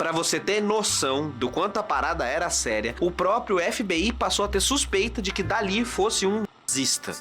Pra você ter noção do quanto a parada era séria, o próprio FBI passou a ter suspeita de que Dalí fosse um nazista.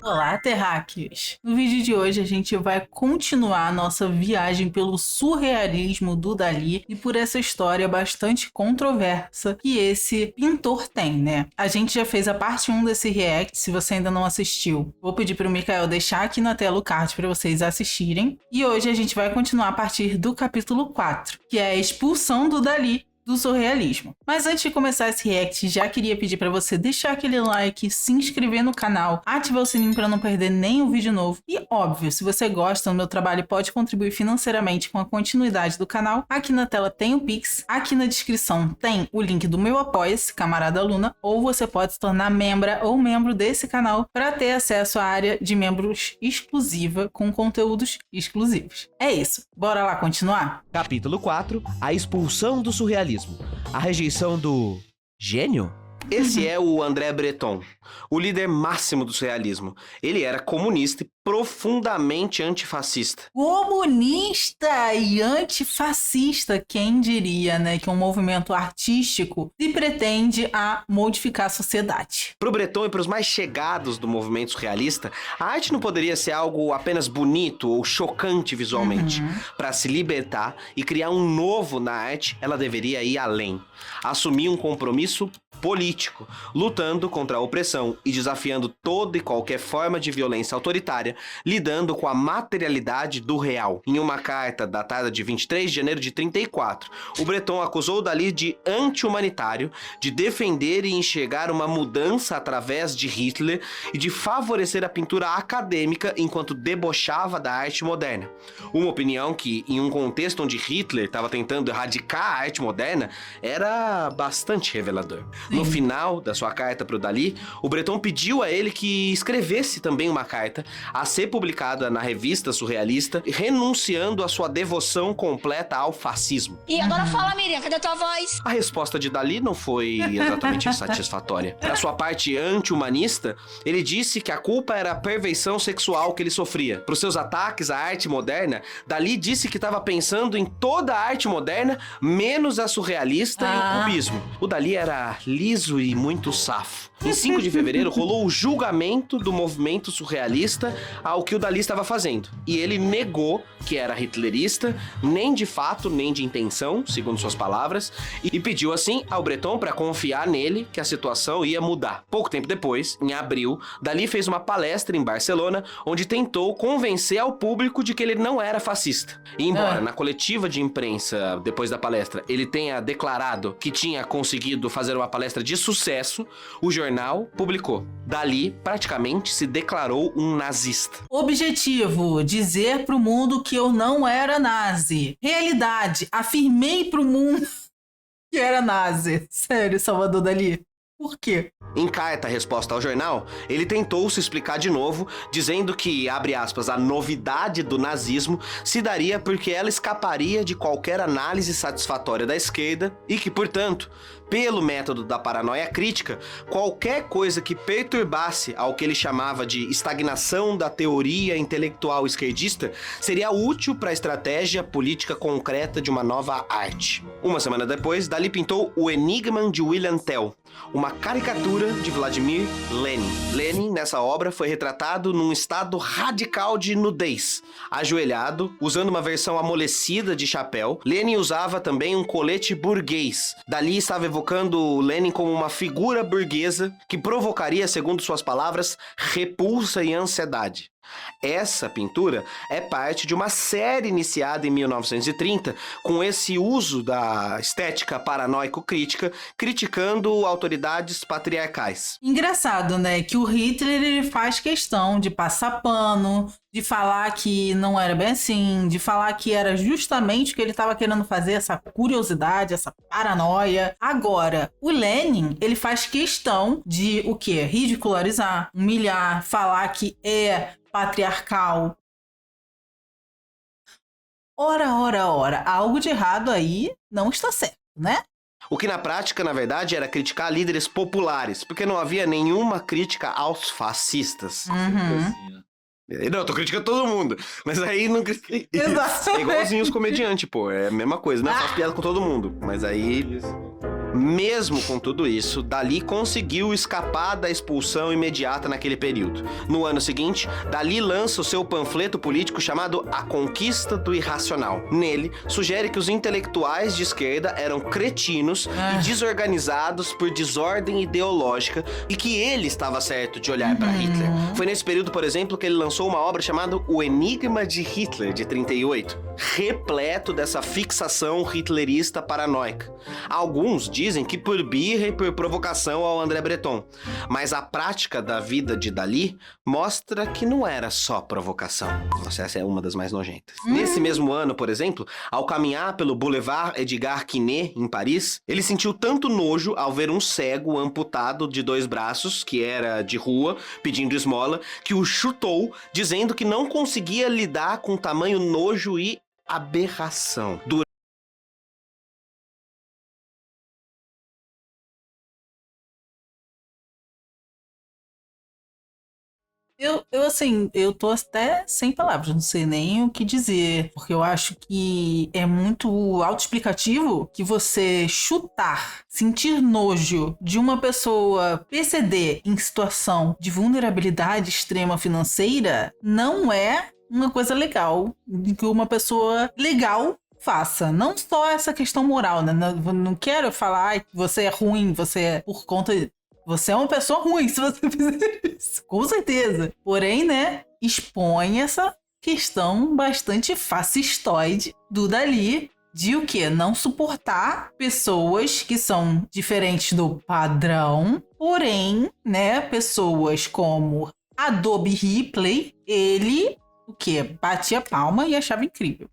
Olá, terráqueos! No vídeo de hoje a gente vai continuar a nossa viagem pelo surrealismo do Dalí e por essa história bastante controversa que esse pintor tem, né? A gente já fez a parte 1 desse react, se você ainda não assistiu. Vou pedir para o Mikael deixar aqui na tela o card para vocês assistirem. E hoje a gente vai continuar a partir do capítulo 4, que é a expulsão do Dalí do surrealismo. Mas antes de começar esse react, já queria pedir para você deixar aquele like, se inscrever no canal, ativar o sininho para não perder nenhum vídeo novo. E óbvio, se você gosta do meu trabalho e pode contribuir financeiramente com a continuidade do canal, aqui na tela tem o Pix, aqui na descrição tem o link do meu Apoia-se, Camarada Luna, ou você pode se tornar membra ou membro desse canal para ter acesso à área de membros exclusiva com conteúdos exclusivos. É isso, bora lá continuar? Capítulo 4. A expulsão do surrealismo. A rejeição do gênio? Esse é o André Breton, o líder máximo do surrealismo. Ele era comunista e profundamente antifascista. Comunista e antifascista, quem diria, né? Que um movimento artístico se pretende a modificar a sociedade. Para o Breton e para os mais chegados do movimento surrealista, a arte não poderia ser algo apenas bonito ou chocante visualmente. Para se libertar e criar um novo na arte, ela deveria ir além. Assumir um compromisso político, lutando contra a opressão e desafiando toda e qualquer forma de violência autoritária, lidando com a materialidade do real. Em uma carta datada de 23 de janeiro de 34, o Breton acusou Dalí de anti-humanitário, de defender e enxergar uma mudança através de Hitler e de favorecer a pintura acadêmica enquanto debochava da arte moderna. Uma opinião que, em um contexto onde Hitler estava tentando erradicar a arte moderna, era bastante revelador. No final da sua carta para o Dalí, o Breton pediu a ele que escrevesse também uma carta a ser publicada na revista surrealista, renunciando à sua devoção completa ao fascismo. E agora fala, Miriam, cadê a tua voz? A resposta de Dalí não foi exatamente satisfatória. Para sua parte anti-humanista, ele disse que a culpa era a perversão sexual que ele sofria. Para os seus ataques à arte moderna, Dalí disse que estava pensando em toda a arte moderna, menos a surrealista e o cubismo. O Dalí era liso e muito safo. Em 5 de fevereiro, rolou o julgamento do movimento surrealista ao que o Dalí estava fazendo. E ele negou que era hitlerista, nem de fato, nem de intenção, segundo suas palavras, e pediu assim ao Breton para confiar nele que a situação ia mudar. Pouco tempo depois, em abril, Dalí fez uma palestra em Barcelona, onde tentou convencer ao público de que ele não era fascista. E embora na coletiva de imprensa, depois da palestra, ele tenha declarado que tinha conseguido fazer uma palestra de sucesso, o jornal publicou. Dalí praticamente se declarou um nazista. Objetivo: dizer pro mundo que eu não era nazi. Realidade: afirmei pro mundo que era nazi. Sério, Salvador Dalí? Por quê? Em carta resposta ao jornal, ele tentou se explicar de novo, dizendo que, abre aspas, a novidade do nazismo se daria porque ela escaparia de qualquer análise satisfatória da esquerda e que, portanto, pelo método da paranoia crítica, qualquer coisa que perturbasse ao que ele chamava de estagnação da teoria intelectual esquerdista seria útil para a estratégia política concreta de uma nova arte. Uma semana depois, Dalí pintou O Enigma de William Tell, uma caricatura de Vladimir Lenin. Lenin, nessa obra, foi retratado num estado radical de nudez. Ajoelhado, usando uma versão amolecida de chapéu, Lenin usava também um colete burguês. Dalí estava evocando Lenin como uma figura burguesa que provocaria, segundo suas palavras, repulsa e ansiedade. Essa pintura é parte de uma série iniciada em 1930 com esse uso da estética paranoico-crítica, criticando autoridades patriarcais. Engraçado, né? Que o Hitler ele faz questão de passar pano, de falar que não era bem assim, de falar que era justamente o que ele estava querendo fazer, essa curiosidade, essa paranoia. Agora, o Lenin, ele faz questão de o quê? Ridicularizar, humilhar, falar que é patriarcal. Ora, algo de errado aí não está certo, né? O que na prática, na verdade, era criticar líderes populares, porque não havia nenhuma crítica aos fascistas. Não, eu tô criticando todo mundo. Mas aí não critiquei. Exatamente. É igualzinho os comediantes, pô. É a mesma coisa. Não é faço piada com todo mundo. Mas aí... Mesmo com tudo isso, Dalí conseguiu escapar da expulsão imediata naquele período. No ano seguinte, Dalí lança o seu panfleto político chamado A Conquista do Irracional. Nele, sugere que os intelectuais de esquerda eram cretinos e desorganizados por desordem ideológica e que ele estava certo de olhar para Hitler. Foi nesse período, por exemplo, que ele lançou uma obra chamada O Enigma de Hitler, de 38, repleto dessa fixação hitlerista paranoica. Alguns dizem que por birra e por provocação ao André Breton, mas a prática da vida de Dalí mostra que não era só provocação. Nossa, essa é uma das mais nojentas. Nesse mesmo ano, por exemplo, ao caminhar pelo Boulevard Edgar Quinet, em Paris, ele sentiu tanto nojo ao ver um cego amputado de 2 braços, que era de rua, pedindo esmola, que o chutou, dizendo que não conseguia lidar com tamanho nojo e aberração. Eu tô até sem palavras, não sei nem o que dizer, porque eu acho que é muito autoexplicativo que você chutar, sentir nojo de uma pessoa PCD em situação de vulnerabilidade extrema financeira não é uma coisa legal que uma pessoa legal faça. Não só essa questão moral, né? Não quero falar que você é ruim, você é por conta... Você é uma pessoa ruim se você fizer isso. Com certeza. Porém, né? Expõe essa questão bastante fascistoide do Dalí de o quê? Não suportar pessoas que são diferentes do padrão. Porém, né? Pessoas como Adobe Ripley, ele, o quê? Batia palma e achava incrível.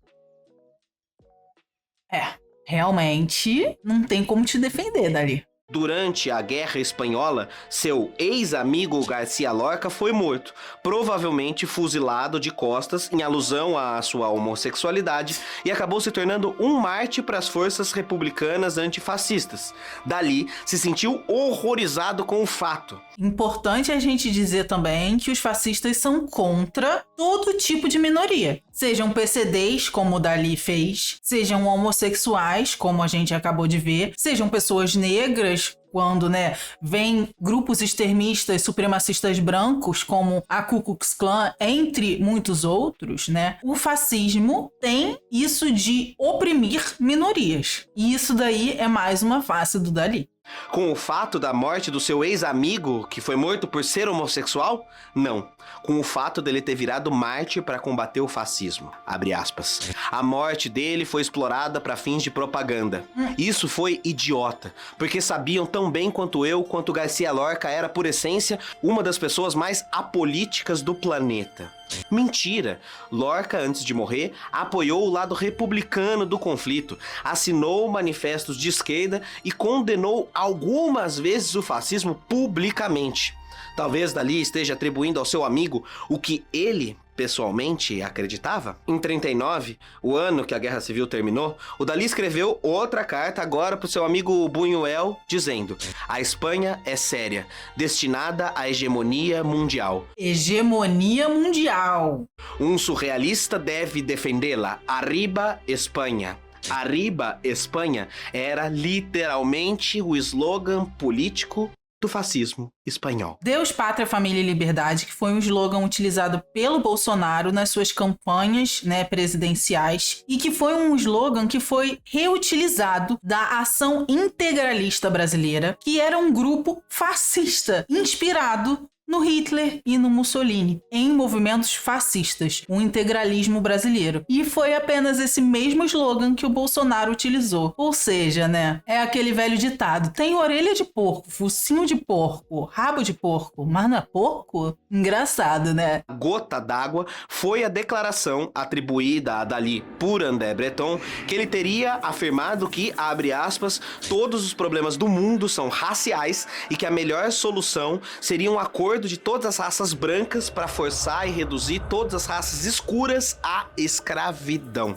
Realmente não tem como te defender, Dalí. Durante a Guerra Espanhola, seu ex-amigo Garcia Lorca foi morto, provavelmente fuzilado de costas em alusão à sua homossexualidade, e acabou se tornando um mártir para as forças republicanas antifascistas. Dalí se sentiu horrorizado com o fato. Importante a gente dizer também que os fascistas são contra todo tipo de minoria. Sejam PCDs, como o Dalí fez, sejam homossexuais, como a gente acabou de ver, sejam pessoas negras, quando, né, vem grupos extremistas supremacistas brancos, como a Ku Klux Klan, entre muitos outros, né? O fascismo tem isso de oprimir minorias. E isso daí é mais uma face do Dalí. Com o fato da morte do seu ex-amigo, que foi morto por ser homossexual? Não. Com o fato dele ter virado mártir para combater o fascismo. Abre aspas. A morte dele foi explorada para fins de propaganda. Isso foi idiota, porque sabiam tão bem quanto eu, quanto Garcia Lorca era, por essência, uma das pessoas mais apolíticas do planeta. Mentira! Lorca, antes de morrer, apoiou o lado republicano do conflito, assinou manifestos de esquerda e condenou algumas vezes o fascismo publicamente. Talvez Dalí esteja atribuindo ao seu amigo o que ele pessoalmente acreditava. Em 39, o ano que a Guerra Civil terminou, o Dalí escreveu outra carta agora para o seu amigo Buñuel, dizendo: a Espanha é séria, destinada à hegemonia mundial. Hegemonia mundial. Um surrealista deve defendê-la. Arriba, Espanha. Arriba, Espanha era literalmente o slogan político do fascismo espanhol. Deus, Pátria, Família e Liberdade, que foi um slogan utilizado pelo Bolsonaro nas suas campanhas, né, presidenciais, e que foi um slogan que foi reutilizado da Ação Integralista Brasileira, que era um grupo fascista inspirado no Hitler e no Mussolini, em movimentos fascistas, o integralismo brasileiro. E foi apenas esse mesmo slogan que o Bolsonaro utilizou. Ou seja, né, é aquele velho ditado: tem orelha de porco, focinho de porco, rabo de porco, mas não é porco? Engraçado, né? A gota d'água foi a declaração atribuída a Dalí por André Breton, que ele teria afirmado que, abre aspas, todos os problemas do mundo são raciais e que a melhor solução seria um acordo de todas as raças brancas para forçar e reduzir todas as raças escuras à escravidão.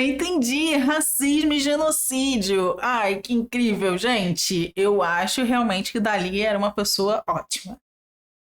Entendi. Racismo e genocídio. Ai, que incrível, gente. Eu acho realmente que Dalí era uma pessoa ótima.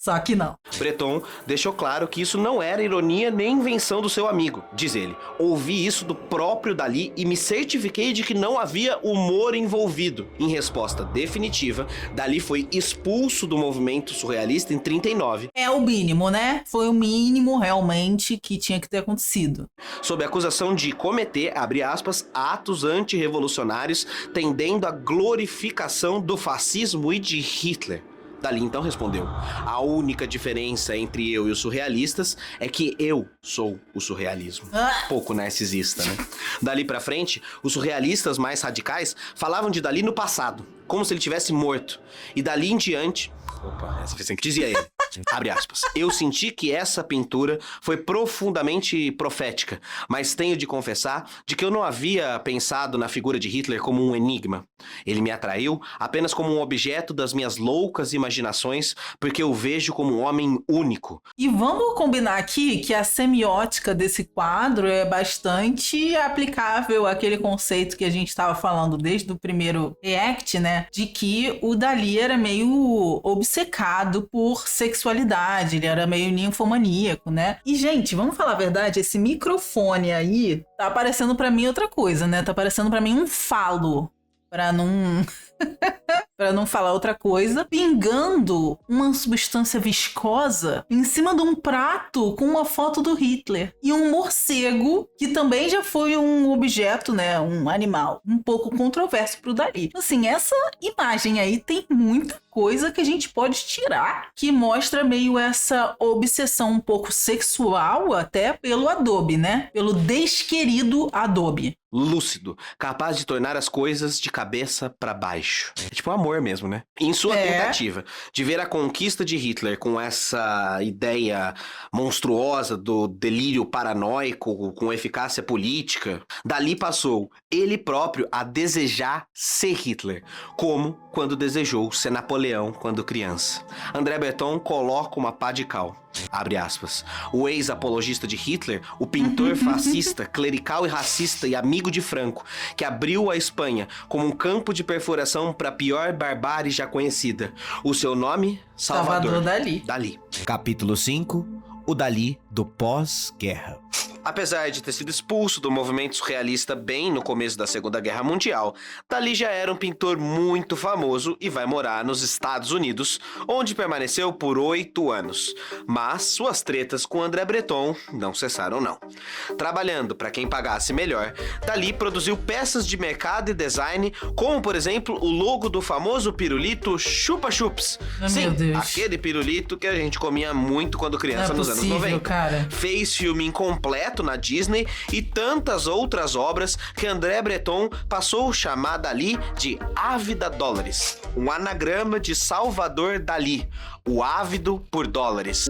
Só que não. Breton deixou claro que isso não era ironia nem invenção do seu amigo, diz ele. Ouvi isso do próprio Dalí e me certifiquei de que não havia humor envolvido. Em resposta definitiva, Dalí foi expulso do movimento surrealista em 39. É o mínimo, né? Foi o mínimo realmente que tinha que ter acontecido. Sob a acusação de cometer, abre aspas, atos antirrevolucionários tendendo à glorificação do fascismo e de Hitler. Dalí então respondeu: a única diferença entre eu e os surrealistas é que eu sou o surrealismo. Pouco narcisista, né? Dali pra frente, os surrealistas mais radicais falavam de Dalí no passado, como se ele tivesse morto. E dali em diante... Opa, essa foi assim que dizia ele. Abre aspas. Eu senti que essa pintura foi profundamente profética, mas tenho de confessar de que eu não havia pensado na figura de Hitler como um enigma. Ele me atraiu apenas como um objeto das minhas loucas imaginações, porque eu vejo como um homem único. E vamos combinar aqui que a semiótica desse quadro é bastante aplicável àquele conceito que a gente estava falando desde o primeiro react, né? De que o Dalí era meio obcecado por sexualidade, ele era meio ninfomaníaco, né? E, gente, vamos falar a verdade, esse microfone aí tá parecendo pra mim outra coisa, né? Tá parecendo pra mim um falo, pra não... para não falar outra coisa, pingando uma substância viscosa em cima de um prato com uma foto do Hitler. E um morcego, que também já foi um objeto, né, um animal, um pouco controverso pro Dalí. Assim, essa imagem aí tem muita coisa que a gente pode tirar, que mostra meio essa obsessão um pouco sexual até pelo Adobe, né? Pelo desquerido Adobe. Lúcido, capaz de tornar as coisas de cabeça pra baixo. É tipo amor mesmo, né? Em sua tentativa de ver a conquista de Hitler com essa ideia monstruosa do delírio paranoico com eficácia política, Dalí passou ele próprio a desejar ser Hitler, como quando desejou ser Napoleão quando criança. André Breton coloca uma pá de cal. Abre aspas. O ex-apologista de Hitler, o pintor fascista, clerical e racista e amigo de Franco, que abriu a Espanha como um campo de perfuração para a pior barbárie já conhecida. O seu nome? Salvador Dalí. Capítulo 5. O Dalí do pós-guerra. Apesar de ter sido expulso do movimento surrealista bem no começo da Segunda Guerra Mundial, Dalí já era um pintor muito famoso e vai morar nos Estados Unidos, onde permaneceu por 8 anos. Mas suas tretas com André Breton não cessaram não. Trabalhando para quem pagasse melhor, Dalí produziu peças de mercado e design, como por exemplo o logo do famoso pirulito Chupa Chups. Sim, meu Deus. aquele pirulito que a gente comia muito quando criança nos anos 90. Cara. Fez filme incompleto na Disney e tantas outras obras que André Breton passou a chamar Dalí de Ávida Dólares, um anagrama de Salvador Dalí, o ávido por dólares.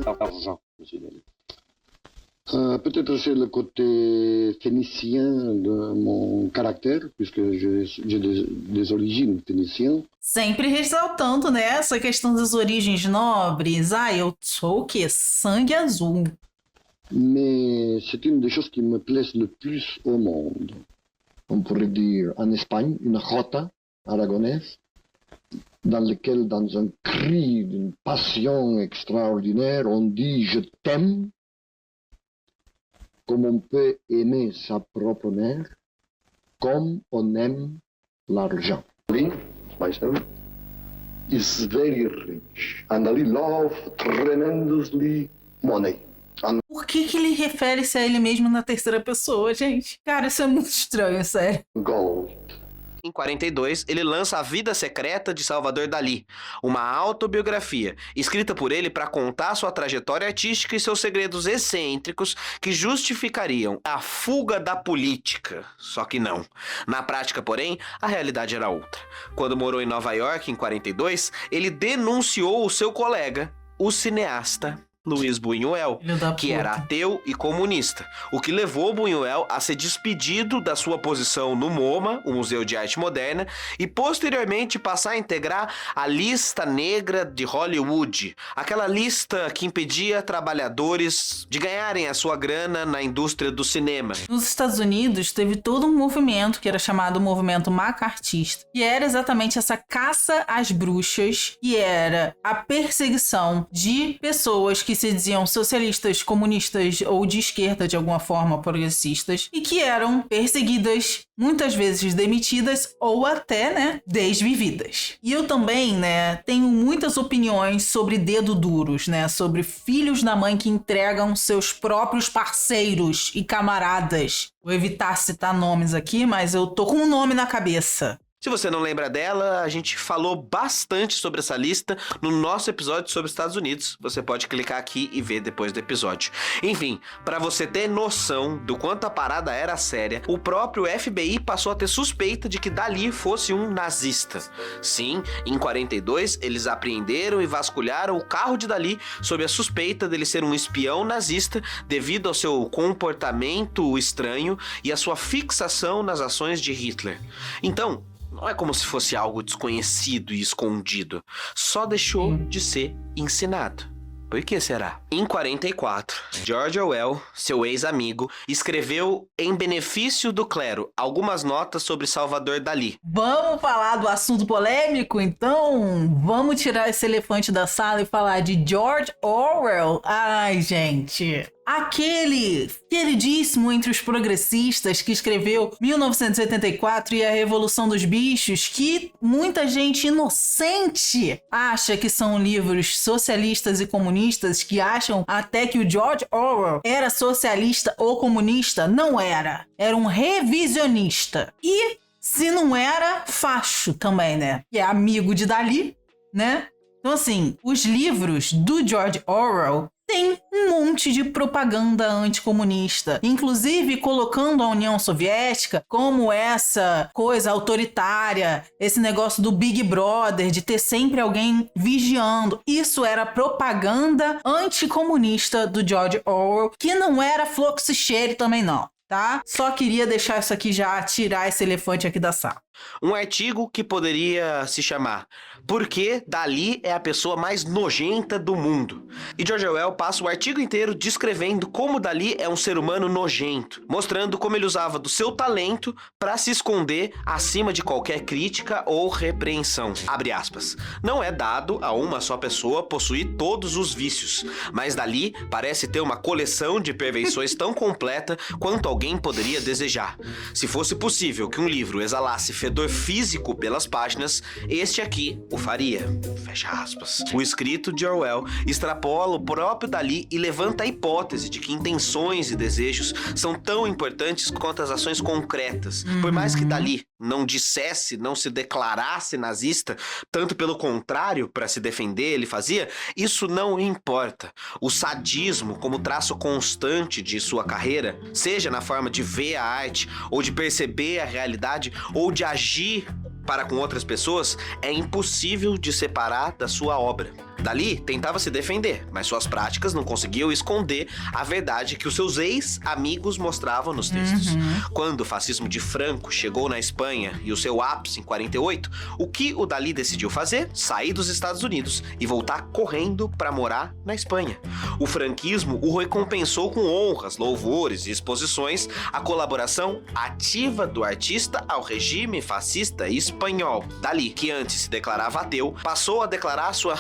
Peut-être c'est le côté phénicien de mon caractère, puisque j'ai des origines phéniciennes. Sempre ressaltando, né, essa questão das origens nobres. Ah, eu sou o quê? Sangue azul. Mais c'est une des choses qui me plaisent le plus au monde. On pourrait dire en Espagne, une jota aragonaise, dans laquelle, dans un cri d'une passion extraordinaire, on dit « je t'aime », comme on peut aimer sa propre mère, comme on aime l'argent. Dalí, myself, is very rich, and Dalí loves tremendously money. Por que ele refere-se a ele mesmo na terceira pessoa, gente? Cara, isso é muito estranho, sério. Gold. Em 42, ele lança A Vida Secreta de Salvador Dalí, uma autobiografia escrita por ele para contar sua trajetória artística e seus segredos excêntricos que justificariam a fuga da política. Só que não. Na prática, porém, a realidade era outra. Quando morou em Nova York, em 42, ele denunciou o seu colega, o cineasta Luiz Buñuel, Filho da que puta. era ateu e comunista, o que levou Buñuel a ser despedido da sua posição no MoMA, o Museu de Arte Moderna, e posteriormente passar a integrar a lista negra de Hollywood, aquela lista que impedia trabalhadores de ganharem a sua grana na indústria do cinema. Nos Estados Unidos, teve todo um movimento que era chamado movimento macartista, que era exatamente essa caça às bruxas, que era a perseguição de pessoas que se diziam socialistas, comunistas ou de esquerda de alguma forma, progressistas, e que eram perseguidas, muitas vezes demitidas ou até, né, desvividas. E eu também, né, tenho muitas opiniões sobre dedo duros, né, sobre filhos da mãe que entregam seus próprios parceiros e camaradas. Vou evitar citar nomes aqui, mas eu tô com um nome na cabeça. Se você não lembra dela, a gente falou bastante sobre essa lista no nosso episódio sobre os Estados Unidos. Você pode clicar aqui e ver depois do episódio. Enfim, para você ter noção do quanto a parada era séria, o próprio FBI passou a ter suspeita de que Dalí fosse um nazista. Sim, em 42, eles apreenderam e vasculharam o carro de Dalí sob a suspeita dele ser um espião nazista devido ao seu comportamento estranho e a sua fixação nas ações de Hitler. Então, não é como se fosse algo desconhecido e escondido. Só deixou de ser ensinado. Por que será? Em 44, George Orwell, seu ex-amigo, escreveu Em Benefício do Clero algumas notas sobre Salvador Dalí. Vamos falar do assunto polêmico, então? Vamos tirar esse elefante da sala e falar de George Orwell? Ai, gente... Aquele queridíssimo entre os progressistas que escreveu 1984 e a Revolução dos Bichos, que muita gente inocente acha que são livros socialistas e comunistas, que acham até que o George Orwell era socialista ou comunista. Não era. Era um revisionista. E se não era, facho também, né? Que é amigo de Dalí, né? Então, assim, os livros do George Orwell tem um monte de propaganda anticomunista, inclusive colocando a União Soviética como essa coisa autoritária, esse negócio do Big Brother, de ter sempre alguém vigiando. Isso era propaganda anticomunista do George Orwell, que não era fluxo cheiro também não, tá? Só queria deixar isso aqui já, tirar esse elefante aqui da sala. Um artigo que poderia se chamar Por que Dalí é a pessoa mais nojenta do mundo? E George Orwell passa o artigo inteiro descrevendo como Dalí é um ser humano nojento, mostrando como ele usava do seu talento para se esconder acima de qualquer crítica ou repreensão. Abre aspas. Não é dado a uma só pessoa possuir todos os vícios, mas Dalí parece ter uma coleção de perfeições tão completa quanto alguém poderia desejar. Se fosse possível que um livro exalasse fedor físico pelas páginas, este aqui o faria. Fecha aspas. O escrito de Orwell extrapola o próprio Dalí e levanta a hipótese de que intenções e desejos são tão importantes quanto as ações concretas. Por mais que Dalí não dissesse, não se declarasse nazista, tanto pelo contrário, para se defender ele fazia, isso não importa. O sadismo como traço constante de sua carreira, seja na forma de ver a arte, ou de perceber a realidade, ou de agir para com outras pessoas, é impossível de separar da sua obra. Dalí tentava se defender, mas suas práticas não conseguiam esconder a verdade que os seus ex-amigos mostravam nos textos. Quando o fascismo de Franco chegou na Espanha e o seu ápice em 48, o que o Dalí decidiu fazer? Sair dos Estados Unidos e voltar correndo para morar na Espanha. O franquismo o recompensou com honras, louvores e exposições a colaboração ativa do artista ao regime fascista espanhol. Dalí, que antes se declarava ateu, passou a declarar sua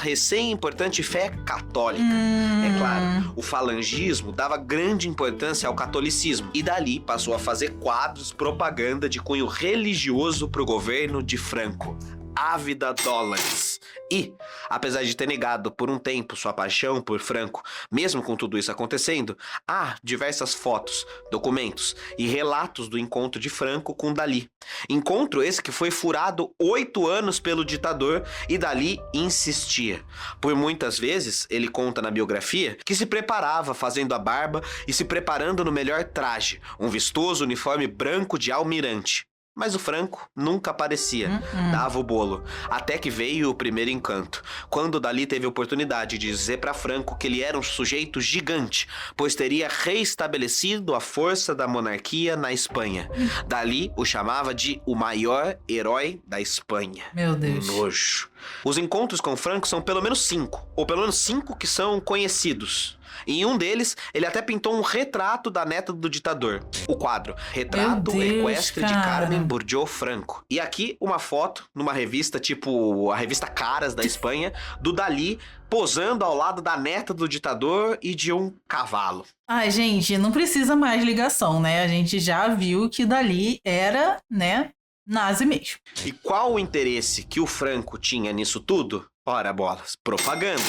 importante fé católica. É claro, o falangismo dava grande importância ao catolicismo e Dalí passou a fazer quadros propaganda de cunho religioso para o governo de Franco. Ávida dólares. E, apesar de ter negado por um tempo sua paixão por Franco, mesmo com tudo isso acontecendo, há diversas fotos, documentos e relatos do encontro de Franco com Dalí. Encontro esse que foi furado 8 anos pelo ditador e Dalí insistia. Por muitas vezes, ele conta na biografia que se preparava fazendo a barba e se preparando no melhor traje, um vistoso uniforme branco de almirante. Mas o Franco nunca aparecia, dava o bolo, até que veio o primeiro encanto, quando Dalí teve a oportunidade de dizer para Franco que ele era um sujeito gigante, pois teria reestabelecido a força da monarquia na Espanha. Dalí o chamava de o maior herói da Espanha. Meu Deus. Nojo. Os encontros com Franco são pelo menos 5, ou pelo menos 5 que são conhecidos. Em um deles, ele até pintou um retrato da neta do ditador. O quadro, Retrato Meu Deus, Equestre de cara. Carmen Bordeaux Franco. E aqui, uma foto, numa revista tipo a revista Caras da Espanha, do Dalí posando ao lado da neta do ditador e de um cavalo. Ai, gente, não precisa mais ligação, né? A gente já viu que Dalí era, né, nazi mesmo. E qual o interesse que o Franco tinha nisso tudo? Ora bolas, propaganda.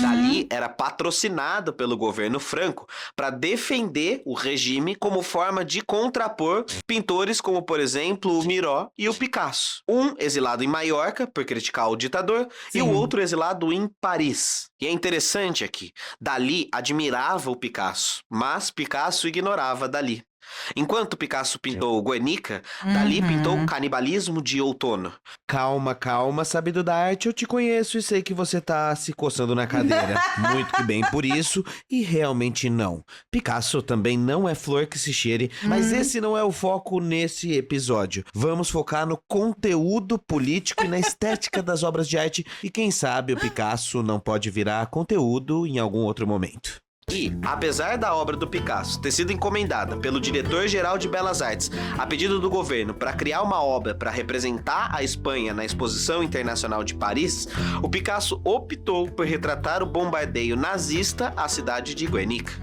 Dalí era patrocinado pelo governo Franco para defender o regime como forma de contrapor pintores como, por exemplo, o Miró e o Picasso. Um exilado em Maiorca por criticar o ditador e o outro exilado em Paris. E é interessante aqui, Dalí admirava o Picasso, mas Picasso ignorava Dalí. Enquanto Picasso pintou Guernica, Dalí pintou o Canibalismo de Outono. Calma, calma, sabido da arte, eu te conheço e sei que você tá se coçando na cadeira. Muito que bem por isso, e realmente não. Picasso também não é flor que se cheire, mas esse não é o foco nesse episódio. Vamos focar no conteúdo político e na estética das obras de arte, e quem sabe o Picasso não pode virar conteúdo em algum outro momento. E, apesar da obra do Picasso ter sido encomendada pelo diretor-geral de Belas Artes a pedido do governo para criar uma obra para representar a Espanha na Exposição Internacional de Paris, o Picasso optou por retratar o bombardeio nazista à cidade de Guernica.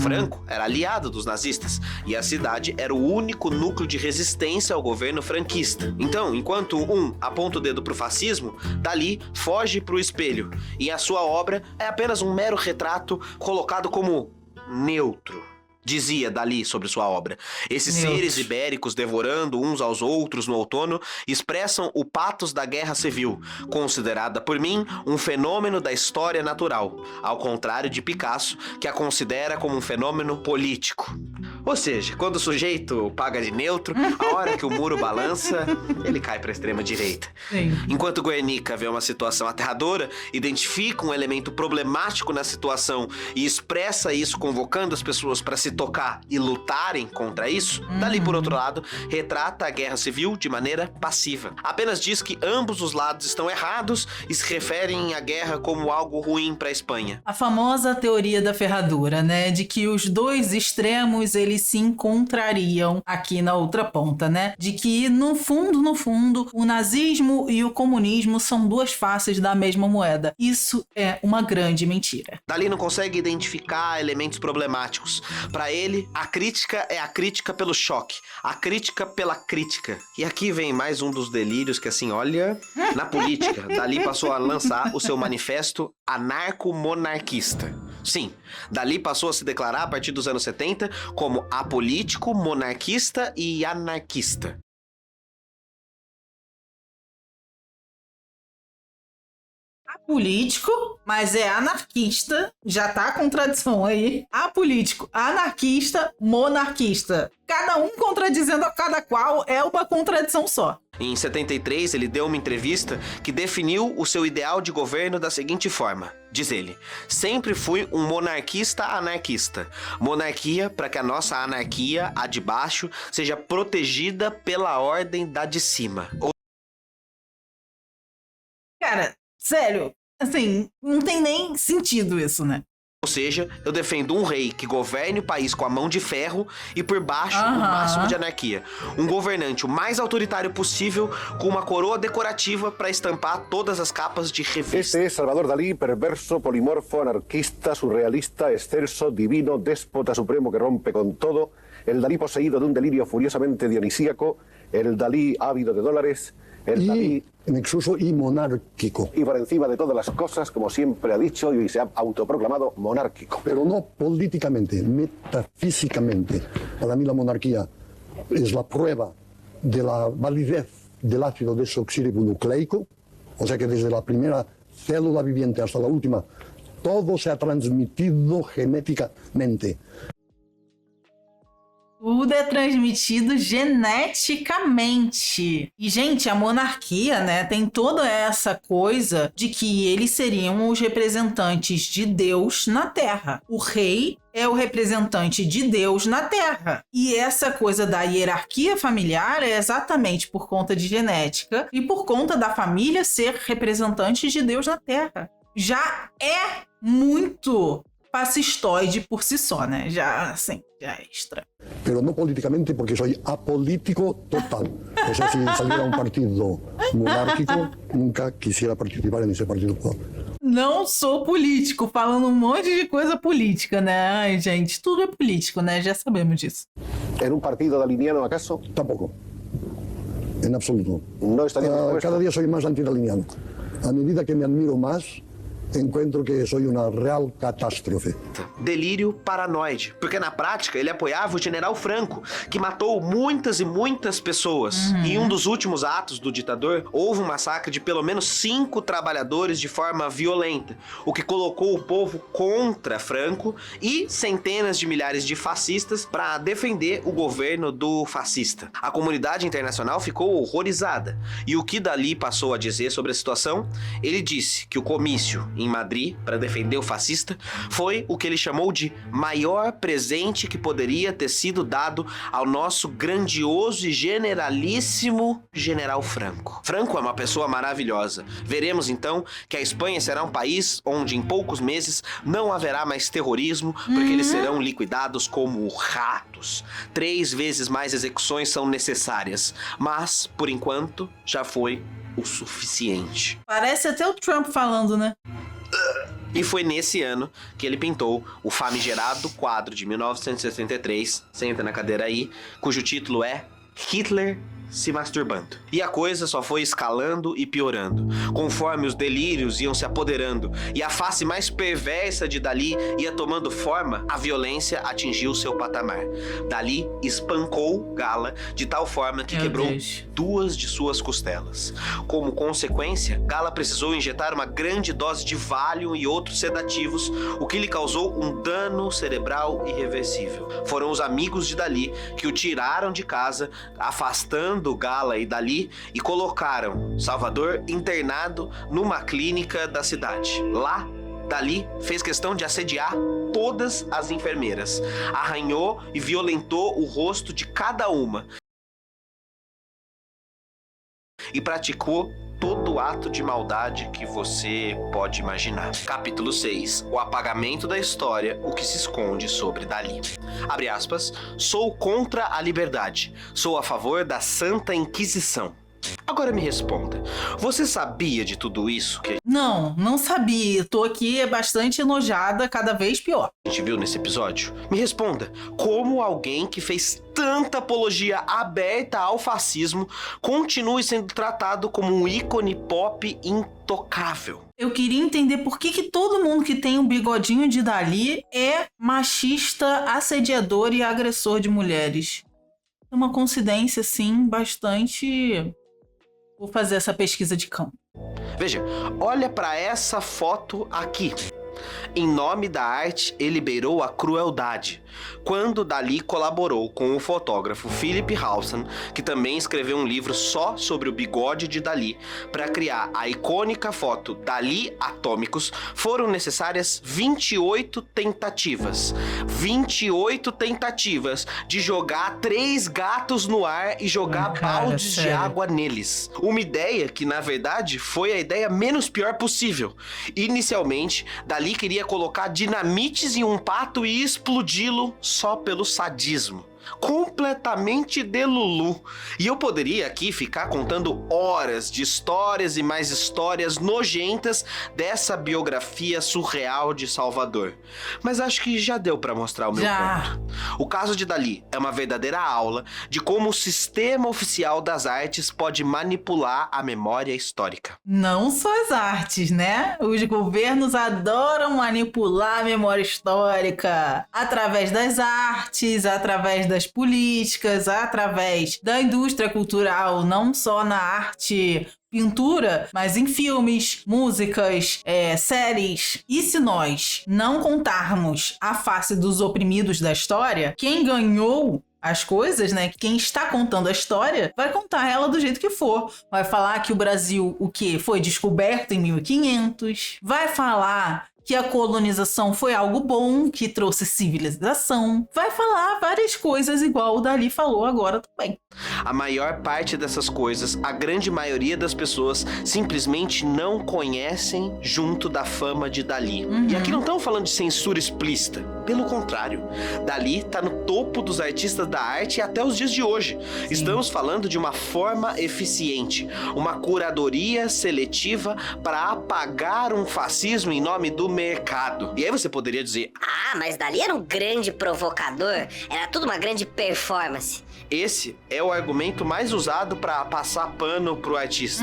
Franco era aliado dos nazistas e a cidade era o único núcleo de resistência ao governo franquista. Então, enquanto um aponta o dedo para o fascismo, Dalí foge para o espelho e a sua obra é apenas um mero retrato colocado como neutro. Dizia Dalí sobre sua obra. Esses seres ibéricos devorando uns aos outros no outono expressam o pathos da guerra civil, considerada por mim um fenômeno da história natural, ao contrário de Picasso, que a considera como um fenômeno político. Ou seja, quando o sujeito paga de neutro, a hora que o muro balança, ele cai para a extrema direita. Enquanto Guernica vê uma situação aterradora, identifica um elemento problemático na situação e expressa isso convocando as pessoas para se tocar e lutarem contra isso, Dalí, por outro lado, retrata a guerra civil de maneira passiva. Apenas diz que ambos os lados estão errados e se referem à guerra como algo ruim para a Espanha. A famosa teoria da ferradura, né? De que os dois extremos, eles se encontrariam aqui na outra ponta, né? De que, no fundo, o nazismo e o comunismo são duas faces da mesma moeda. Isso é uma grande mentira. Dalí não consegue identificar elementos problemáticos. Para ele, a crítica é a crítica pelo choque, a crítica pela crítica. E aqui vem mais um dos delírios que, assim, olha, na política, Dalí passou a lançar o seu manifesto anarco-monarquista. Sim, Dalí passou a se declarar a partir dos anos 70 como apolítico, monarquista e anarquista. Apolítico, mas é anarquista, já tá a contradição aí. Apolítico, anarquista, monarquista. Cada um contradizendo a cada qual é uma contradição só. Em 73, ele deu uma entrevista que definiu o seu ideal de governo da seguinte forma. Diz ele: sempre fui um monarquista anarquista. Monarquia para que a nossa anarquia, a de baixo, seja protegida pela ordem da de cima. Cara, sério, assim, não tem nem sentido isso, né? Ou seja, eu defendo um rei que governe o país com a mão de ferro e por baixo o máximo de anarquia. Um governante o mais autoritário possível com uma coroa decorativa para estampar todas as capas de revista. Este es Salvador Dalí, perverso, polimorfo, anarquista, surrealista, excelso, divino, déspota supremo que rompe con todo, el Dalí poseído de un delirio furiosamente dionisíaco, el Dalí ávido de dólares, el Dalí Nexoso y monárquico. y por encima de todas las cosas, como siempre ha dicho y se ha autoproclamado, monárquico. Pero no políticamente, metafísicamente. Para mí la monarquía es la prueba de la validez del ácido desoxirribonucleico, o sea que desde la primera célula viviente hasta la última, todo se ha transmitido genéticamente. Tudo é transmitido geneticamente. E, gente, a monarquia, né, tem toda essa coisa de que eles seriam os representantes de Deus na Terra. O rei é o representante de Deus na Terra. E essa coisa da hierarquia familiar é exatamente por conta de genética e por conta da família ser representante de Deus na Terra. Já é muito fascistoide por si só, né? Já, assim, já é extra. Pero no políticamente porque soy apolítico total. O sea, si saliera un partido monárquico, nunca quisiera participar en ese partido. Não sou político, falando um monte de coisa política, né? Ai, gente, tudo é político, né? Já sabemos disso. ¿En un partido daliniano acaso? Tampoco. En absoluto. No estaría dispuesto. Cada día soy más antidaliniano. A medida que me admiro más, encuentro que soy una real catástrofe. Delírio paranoide, porque na prática ele apoiava o general Franco, que matou muitas e muitas pessoas. Em um dos últimos atos do ditador, houve um massacre de pelo menos 5 trabalhadores de forma violenta, o que colocou o povo contra Franco e centenas de milhares de fascistas para defender o governo do fascista. A comunidade internacional ficou horrorizada, e o que Dalí passou a dizer sobre a situação? Ele disse que o comício em Madrid, para defender o fascista, foi o que ele chamou de maior presente que poderia ter sido dado ao nosso grandioso e generalíssimo general Franco. Franco é uma pessoa maravilhosa. Veremos então que a Espanha será um país onde em poucos meses não haverá mais terrorismo, porque eles serão liquidados como ratos. 3 vezes mais execuções são necessárias, mas, por enquanto, já foi o suficiente. Parece até o Trump falando, né? E foi nesse ano que ele pintou o famigerado quadro de 1963, senta na cadeira aí, cujo título é Hitler se masturbando. E a coisa só foi escalando e piorando, conforme os delírios iam se apoderando e a face mais perversa de Dalí ia tomando forma, a violência atingiu seu patamar. Dalí espancou Gala de tal forma que quebrou 2 de suas costelas. Como consequência, Gala precisou injetar uma grande dose de Valium e outros sedativos, o que lhe causou um dano cerebral irreversível. Foram os amigos de Dalí que o tiraram de casa, afastando Gala e Dalí, e colocaram Salvador internado numa clínica da cidade. Lá, Dalí fez questão de assediar todas as enfermeiras, arranhou e violentou o rosto de cada uma e praticou todo ato de maldade que você pode imaginar. Capítulo 6. O apagamento da história, o que se esconde sobre Dalí. Abre aspas. Sou contra a liberdade. Sou a favor da Santa Inquisição. Agora me responda. Você sabia de tudo isso que Não sabia. Tô aqui bastante enojada, cada vez pior. a gente viu nesse episódio? Me responda. Como alguém que fez tanta apologia aberta ao fascismo continue sendo tratado como um ícone pop intocável? Eu queria entender por que todo mundo que tem um bigodinho de Dalí é machista, assediador e agressor de mulheres. É uma coincidência, assim, bastante... Vou fazer essa pesquisa de campo. Veja, olha para essa foto aqui. Em nome da arte, ele beirou a crueldade. Quando Dalí colaborou com o fotógrafo Philip Howson, que também escreveu um livro só sobre o bigode de Dalí, para criar a icônica foto Dalí Atômicos, foram necessárias 28 tentativas. 28 tentativas de jogar 3 gatos no ar e jogar baldes de água neles. Uma ideia que, na verdade, foi a ideia menos pior possível. Inicialmente, Dalí queria colocar dinamites em um pato e explodi-lo só pelo sadismo. Completamente delulu. E eu poderia aqui ficar contando horas de histórias e mais histórias nojentas dessa biografia surreal de Salvador. Mas acho que já deu pra mostrar o meu ponto. O caso de Dalí é uma verdadeira aula de como o sistema oficial das artes pode manipular a memória histórica. Não só as artes, né? Os governos adoram manipular a memória histórica através das artes, através das políticas, através da indústria cultural, não só na arte, pintura, mas em filmes, músicas, séries. E se nós não contarmos a face dos oprimidos da história, quem ganhou as coisas, né? Quem está contando a história vai contar ela do jeito que for. Vai falar que o Brasil, o quê? Foi descoberto em 1500. Vai falar que a colonização foi algo bom, que trouxe civilização. Vai falar várias coisas igual o Dalí falou agora também. A maior parte dessas coisas, a grande maioria das pessoas simplesmente não conhecem junto da fama de Dalí. E aqui não estamos falando de censura explícita. Pelo contrário, Dalí está no topo dos artistas da arte até os dias de hoje. Sim. Estamos falando de uma forma eficiente, uma curadoria seletiva para apagar um fascismo em nome do mercado. E aí você poderia dizer, Ah, mas Dalí era um grande provocador. Era tudo uma grande performance. esse é o argumento mais usado para passar pano pro artista.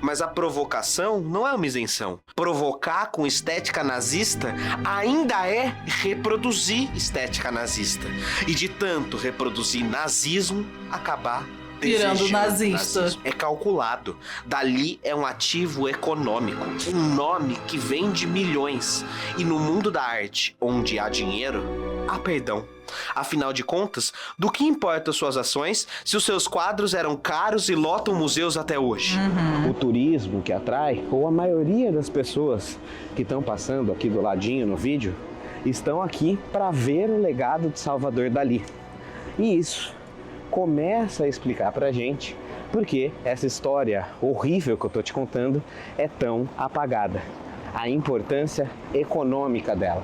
Mas a provocação não é uma isenção. Provocar com estética nazista ainda é reproduzir estética nazista. E de tanto reproduzir nazismo, acabar Virando desejando nazista. nazismo. É calculado. Dalí é um ativo econômico. Um nome que vende milhões. E no mundo da arte, onde há dinheiro, há perdão. Afinal de contas, do que importam suas ações se os seus quadros eram caros e lotam museus até hoje? O turismo que atrai, ou a maioria das pessoas que estão passando aqui do ladinho no vídeo, estão aqui para ver o legado de Salvador Dalí. E isso começa a explicar pra gente por que essa história horrível que eu tô te contando é tão apagada. A importância econômica dela.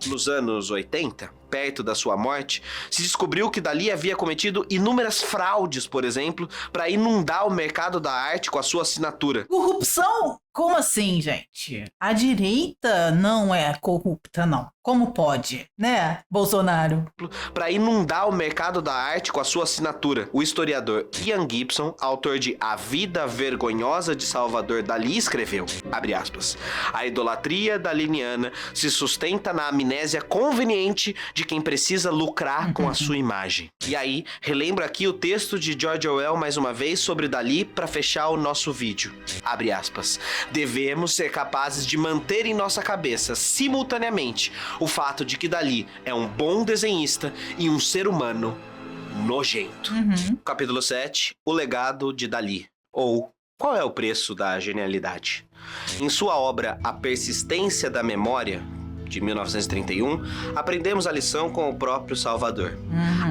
Nos anos 80, perto da sua morte, se descobriu que Dalí havia cometido inúmeras fraudes, por exemplo, para inundar o mercado da arte com a sua assinatura. Corrupção? Como assim, gente? A direita não é corrupta, não. Como pode, né, Bolsonaro? Para inundar o mercado da arte com a sua assinatura. O historiador Ian Gibson, autor de A Vida Vergonhosa de Salvador Dalí, escreveu, abre aspas, a idolatria daliniana se sustenta na amnésia conveniente de quem precisa lucrar com a sua imagem. E aí, relembro aqui o texto de George Orwell mais uma vez sobre Dalí para fechar o nosso vídeo. Abre aspas. Devemos ser capazes de manter em nossa cabeça, simultaneamente, o fato de que Dalí é um bom desenhista e um ser humano nojento. Capítulo 7. O legado de Dalí. Ou, qual é o preço da genialidade? Em sua obra A Persistência da Memória, de 1931, aprendemos a lição com o próprio Salvador.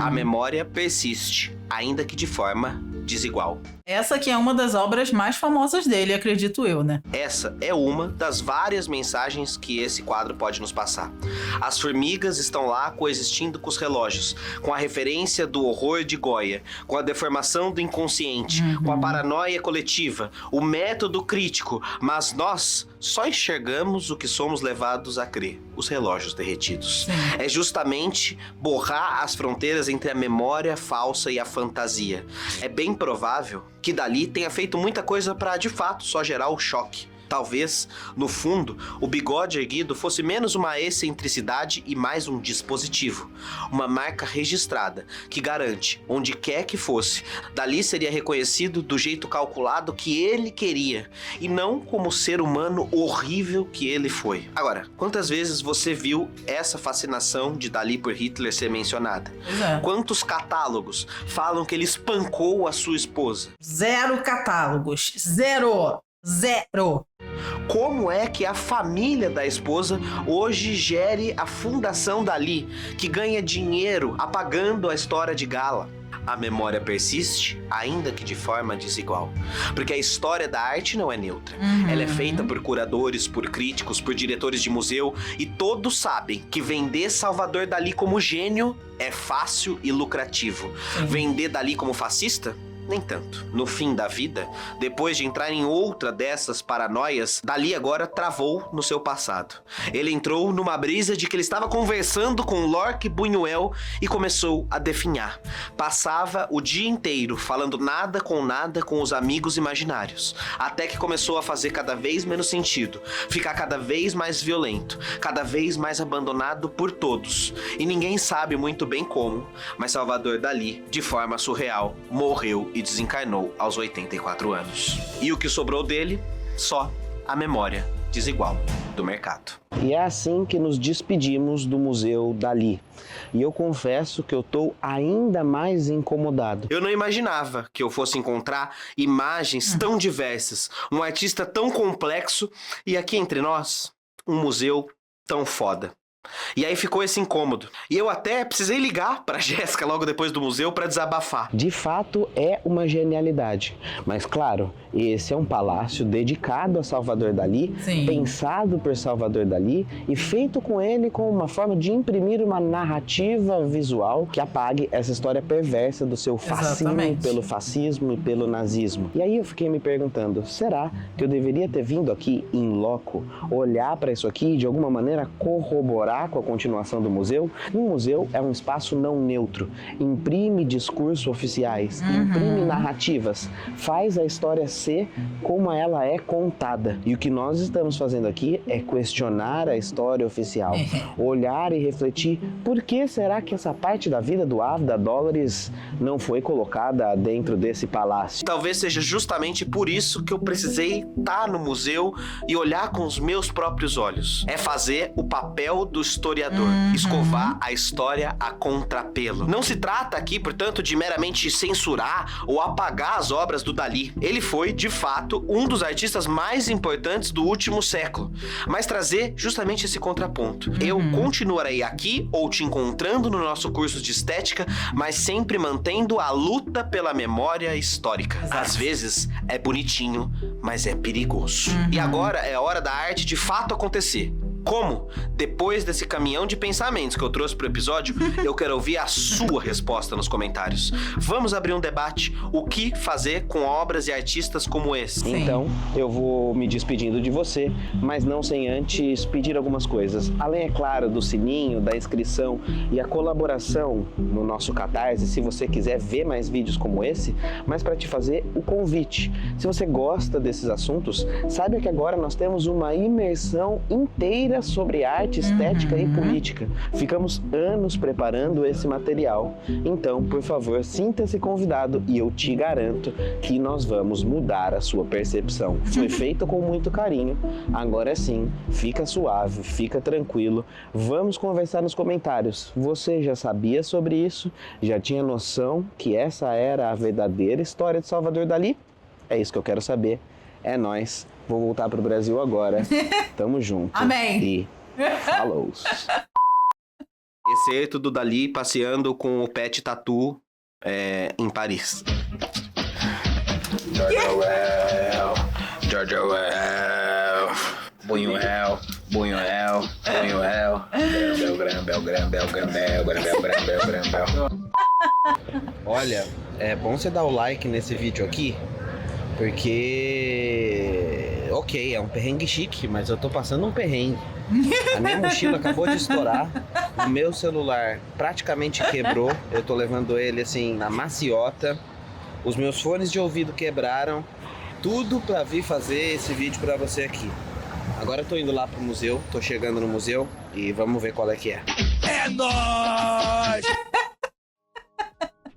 A memória persiste, ainda que de forma desigual. Essa aqui é uma das obras mais famosas dele, acredito eu, né? Essa é uma das várias mensagens que esse quadro pode nos passar. As formigas estão lá coexistindo com os relógios, com a referência do horror de Goya, com a deformação do inconsciente, com a paranoia coletiva, o método crítico, mas nós só enxergamos o que somos levados a crer, os relógios derretidos. É justamente borrar as fronteiras entre a memória falsa e a fantasia. É bem provável que Dalí tenha feito muita coisa para, de fato, só gerar o choque. Talvez, no fundo, o bigode erguido fosse menos uma excentricidade e mais um dispositivo. Uma marca registrada que garante, onde quer que fosse, Dalí seria reconhecido do jeito calculado que ele queria e não como o ser humano horrível que ele foi. Agora, quantas vezes você viu essa fascinação de Dalí por Hitler ser mencionada? Pois é. Quantos catálogos falam que ele espancou a sua esposa? 0 catálogos. 0. Como é que a família da esposa hoje gere a Fundação Dalí, que ganha dinheiro apagando a história de Gala? A memória persiste, ainda que de forma desigual. Porque a história da arte não é neutra. Ela é feita por curadores, por críticos, por diretores de museu, e todos sabem que vender Salvador Dalí como gênio é fácil e lucrativo. Vender Dalí como fascista? Nem tanto. No fim da vida, depois de entrar em outra dessas paranoias, Dalí agora travou no seu passado. Ele entrou numa brisa de que ele estava conversando com Lorque Buñuel e começou a definhar. Passava o dia inteiro falando nada com os amigos imaginários, até que começou a fazer cada vez menos sentido, ficar cada vez mais violento, cada vez mais abandonado por todos. E ninguém sabe muito bem como, mas Salvador Dalí, de forma surreal, morreu e desencarnou aos 84 anos. E o que sobrou dele? Só a memória desigual do mercado. E é assim que nos despedimos do Museu Dalí. E eu confesso que eu tô ainda mais incomodado. Eu não imaginava que eu fosse encontrar imagens tão diversas, um artista tão complexo e aqui entre nós, um museu tão foda. E aí ficou esse incômodo. E eu até precisei ligar pra Jéssica logo depois do museu pra desabafar. De fato, é uma genialidade. Mas claro, esse é um palácio dedicado a Salvador Dalí, Sim. pensado por Salvador Dalí e feito com ele como uma forma de imprimir uma narrativa visual que apague essa história perversa do seu fascínio Exatamente. pelo fascismo e pelo nazismo. E aí eu fiquei me perguntando, será que eu deveria ter vindo aqui em loco, olhar para isso aqui e de alguma maneira corroborar com a continuação do museu? Um museu é um espaço não neutro, imprime discursos oficiais, imprime narrativas, faz a história ser como ela é contada. E o que nós estamos fazendo aqui é questionar a história oficial, olhar e refletir por que será que essa parte da vida do Ávila Dolores não foi colocada dentro desse palácio. Talvez seja justamente por isso que eu precisei estar no museu e olhar com os meus próprios olhos. É fazer o papel do historiador, escovar a história a contrapelo. Não se trata aqui, portanto, de meramente censurar ou apagar as obras do Dalí. Ele foi, de fato, um dos artistas mais importantes do último século, mas trazer justamente esse contraponto. Eu continuarei aqui ou te encontrando no nosso curso de estética, mas sempre mantendo a luta pela memória histórica. Às vezes é bonitinho, mas é perigoso. E agora é a hora da arte de fato acontecer. Como? Depois desse caminhão de pensamentos que eu trouxe pro episódio, eu quero ouvir a sua resposta nos comentários. Vamos abrir um debate. O que fazer com obras e artistas como esse? Sim. Então, eu vou me despedindo de você, mas não sem antes pedir algumas coisas. Além, é claro, do sininho, da inscrição e a colaboração no nosso Catarse, se você quiser ver mais vídeos como esse, mas para te fazer o convite. Se você gosta desses assuntos, saiba que agora nós temos uma imersão inteira sobre arte, estética e política. Ficamos anos preparando esse material. Então, por favor, sinta-se convidado e eu te garanto que nós vamos mudar a sua percepção. Foi feito com muito carinho. Agora sim, fica suave, fica tranquilo. Vamos conversar nos comentários. Você já sabia sobre isso? Já tinha noção que essa era a verdadeira história de Salvador Dalí? É isso que eu quero saber. É nóis. Vou voltar pro Brasil agora. Tamo junto. Amém. E falou. Excerto do Dalí passeando com o pet tatu em Paris. George Orwell, George Orwell, Buñuel, Buñuel, Buñuel, Grambel. Olha, é bom você dar o like nesse vídeo aqui, porque, ok, é um perrengue chique, mas eu tô passando um perrengue. A minha mochila acabou de estourar, o meu celular praticamente quebrou, eu tô levando ele assim na maciota, os meus fones de ouvido quebraram, tudo pra vir fazer esse vídeo pra você aqui. Agora eu tô indo lá pro museu, tô chegando no museu e vamos ver qual é que é. É nóis!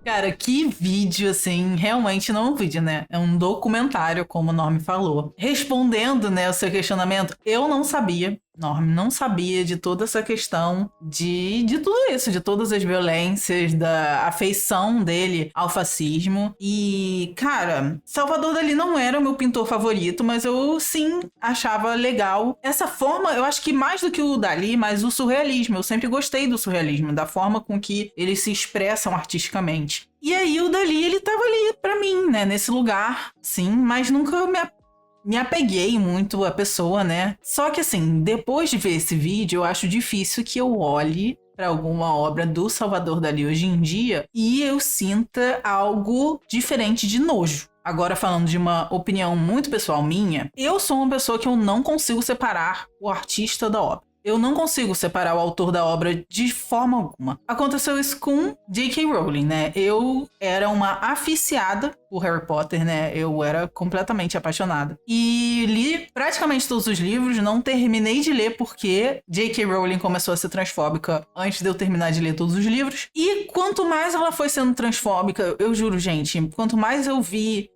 Cara, que vídeo, assim, realmente não é um vídeo, né? É um documentário, como o nome falou. Respondendo, né, o seu questionamento, eu não sabia, Norm, não sabia de toda essa questão de tudo isso, de todas as violências, da afeição dele ao fascismo. E, cara, Salvador Dalí não era o meu pintor favorito, mas eu, sim, achava legal. Essa forma, eu acho que mais do que o Dalí, mas o surrealismo. Eu sempre gostei do surrealismo, da forma com que eles se expressam artisticamente. E aí o Dalí, ele tava ali pra mim, né, nesse lugar, sim, mas nunca me apeguei muito à pessoa, né? Só que assim, depois de ver esse vídeo, eu acho difícil que eu olhe para alguma obra do Salvador Dalí hoje em dia e eu sinta algo diferente de nojo. Agora, falando de uma opinião muito pessoal minha, eu sou uma pessoa que eu não consigo separar o artista da obra. Eu não consigo separar o autor da obra de forma alguma. Aconteceu isso com J.K. Rowling, né? Eu era uma aficiada por Harry Potter, né? Eu era completamente apaixonada. E li praticamente todos os livros, não terminei de ler porque J.K. Rowling começou a ser transfóbica antes de eu terminar de ler todos os livros. E quanto mais ela foi sendo transfóbica, eu juro, gente, quanto mais eu vi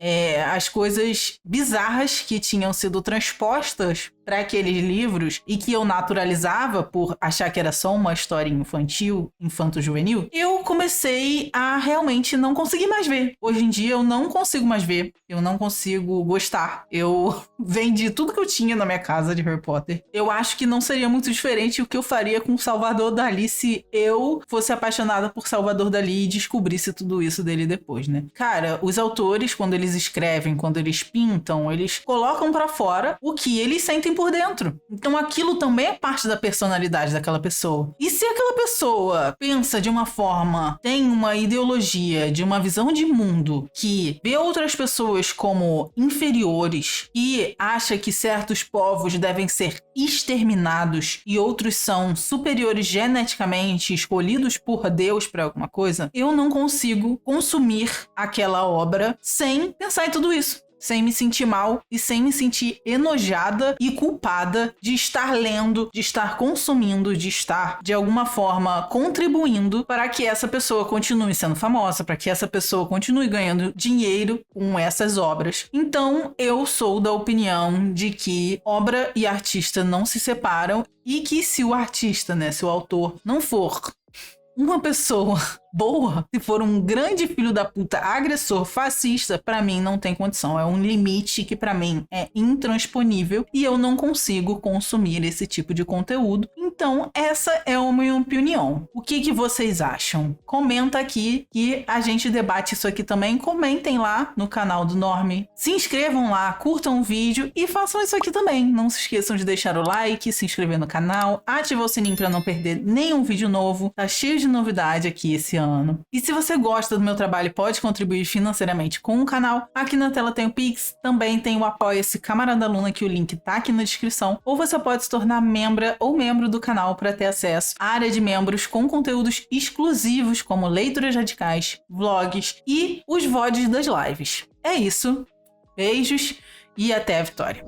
as coisas bizarras que tinham sido transpostas para aqueles livros e que eu naturalizava por achar que era só uma história infantil, infanto-juvenil, eu comecei a realmente não conseguir mais ver. Hoje em dia eu não consigo mais ver, eu não consigo gostar. Eu vendi tudo que eu tinha na minha casa de Harry Potter. Eu acho que não seria muito diferente o que eu faria com Salvador Dalí se eu fosse apaixonada por Salvador Dalí e descobrisse tudo isso dele depois, né? Cara, os autores, quando eles escrevem, quando eles pintam, eles colocam pra fora o que eles sentem por dentro. Então aquilo também é parte da personalidade daquela pessoa. E se aquela pessoa pensa de uma forma, tem uma ideologia, de uma visão de mundo que vê outras pessoas como inferiores e acha que certos povos devem ser exterminados e outros são superiores geneticamente, escolhidos por Deus para alguma coisa, eu não consigo consumir aquela obra sem pensar em tudo isso. Sem me sentir mal e sem me sentir enojada e culpada de estar lendo, de estar consumindo, de estar, de alguma forma, contribuindo para que essa pessoa continue sendo famosa, para que essa pessoa continue ganhando dinheiro com essas obras. Então, eu sou da opinião de que obra e artista não se separam e que se o artista, né, se o autor não for uma pessoa boa, se for um grande filho da puta, agressor, fascista, pra mim não tem condição. É um limite que pra mim é intransponível e eu não consigo consumir esse tipo de conteúdo. Então, essa é a minha opinião. O que vocês acham? Comenta aqui que a gente debate isso aqui também. Comentem lá no canal do Norme. Se inscrevam lá, curtam o vídeo e façam isso aqui também. Não se esqueçam de deixar o like, se inscrever no canal, ativar o sininho pra não perder nenhum vídeo novo. Tá cheio de novidade aqui esse ano. E se você gosta do meu trabalho e pode contribuir financeiramente com o canal, aqui na tela tem o Pix, também tem o Apoia-se Camarada Luna, que o link tá aqui na descrição, ou você pode se tornar membra ou membro do canal para ter acesso à área de membros com conteúdos exclusivos como leituras radicais, vlogs e os VODs das lives. É isso, beijos e até a vitória!